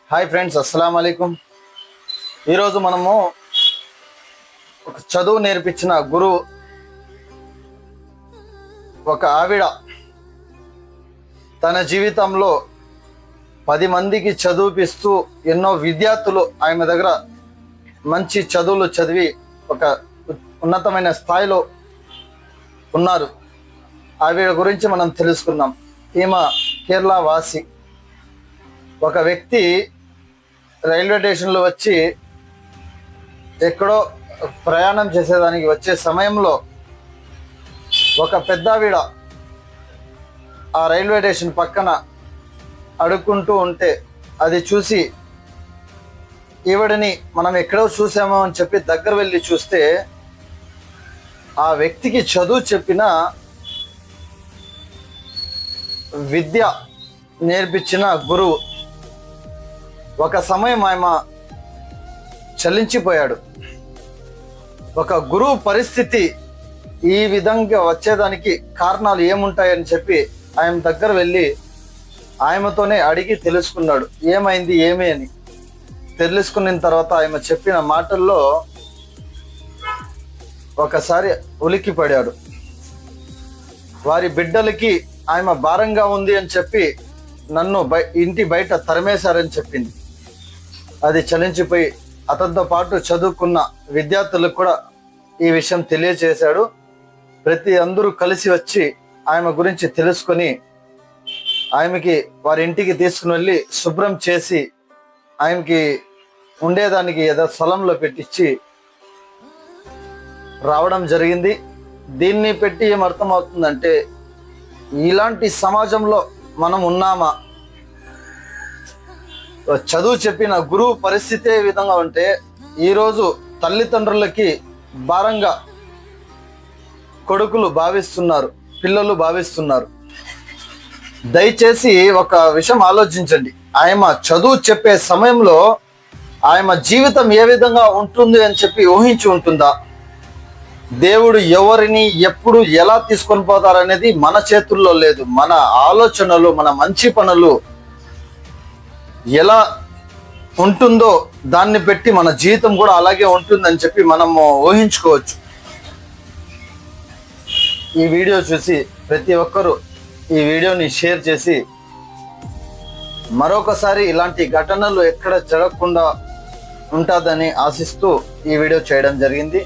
Hi friends, అస్సలం అయికం. ఈరోజు మనము ఒక చదువు నేర్పించిన గురువు, ఒక ఆవిడ తన జీవితంలో 10 మందికి చదివిపిస్తూ ఎన్నో విద్యార్థులు ఆమె దగ్గర మంచి చదువులు చదివి ఒక ఉన్నతమైన స్థాయిలో ఉన్నారు. ఆవిడ గురించి మనం తెలుసుకున్నాం. ఈమె కేరళ వాసి. ఒక వ్యక్తి రైల్వే స్టేషన్లో వచ్చి ఎక్కడో ప్రయాణం చేసేదానికి వచ్చే సమయంలో ఒక పెద్దావిడ ఆ రైల్వే స్టేషన్ పక్కన అడుక్కుంటూ ఉంటే అది చూసి ఈవిడని మనం ఎక్కడో చూసామో అని చెప్పి దగ్గర వెళ్ళి చూస్తే ఆ వ్యక్తికి చదువు చెప్పిన విద్య నేర్పించిన గురువు. ఒక సమయం ఆయన చలించిపోయాడు. ఒక గురువు పరిస్థితి ఈ విధంగా వచ్చేదానికి కారణాలు ఏముంటాయని చెప్పి ఆయన దగ్గర వెళ్ళి ఆయనతోనే అడిగి తెలుసుకున్నాడు, ఏమైంది ఏమి అని. తెలుసుకున్న తర్వాత ఆయన చెప్పిన మాటల్లో ఒకసారి ఉలిక్కిపడాడు. వారి బిడ్డలకి ఆయన భారంగా ఉంది అని చెప్పి నన్ను ఇంటి బయట తరిమేశారని చెప్పింది. అది చలించిపోయి అతనితో పాటు చదువుకున్న విద్యార్థులకు కూడా ఈ విషయం తెలియజేశాడు. అందరూ కలిసి వచ్చి ఆమె గురించి తెలుసుకొని ఆమెకి వారి ఇంటికి తీసుకుని వెళ్ళి శుభ్రం చేసి ఆమెకి ఉండేదానికి ఏదో స్థలంలో పెట్టించి రావడం జరిగింది. దీన్ని పెట్టి ఏం అర్థమవుతుందంటే, ఇలాంటి సమాజంలో మనం ఉన్నామా? చదువు చెప్పిన గురువు పరిస్థితి ఏ విధంగా ఉంటే ఈరోజు తల్లిదండ్రులకి భారంగా కొడుకులు భావిస్తున్నారు, పిల్లలు భావిస్తున్నారు. దయచేసి ఒక విషయం ఆలోచించండి. ఆయన చదువు చెప్పే సమయంలో ఆయన జీవితం ఏ విధంగా ఉంటుంది అని చెప్పి ఊహించి ఉంటుందా? దేవుడు ఎవరిని ఎప్పుడు ఎలా తీసుకొని పోతారనేది మన చేతుల్లో లేదు. మన ఆలోచనలు, మన మంచి పనులు ఎలా ఉంటుందో దాన్ని పెట్టి మన జీవితం కూడా అలాగే ఉంటుందని చెప్పి మనము ఊహించుకోవచ్చు. ఈ వీడియో చూసి ప్రతి ఒక్కరూ ఈ వీడియోని షేర్ చేసి మరొకసారి ఇలాంటి ఘటనలు ఎక్కడ జరగకుండా ఉంటుందని ఆశిస్తూ ఈ వీడియో చేయడం జరిగింది.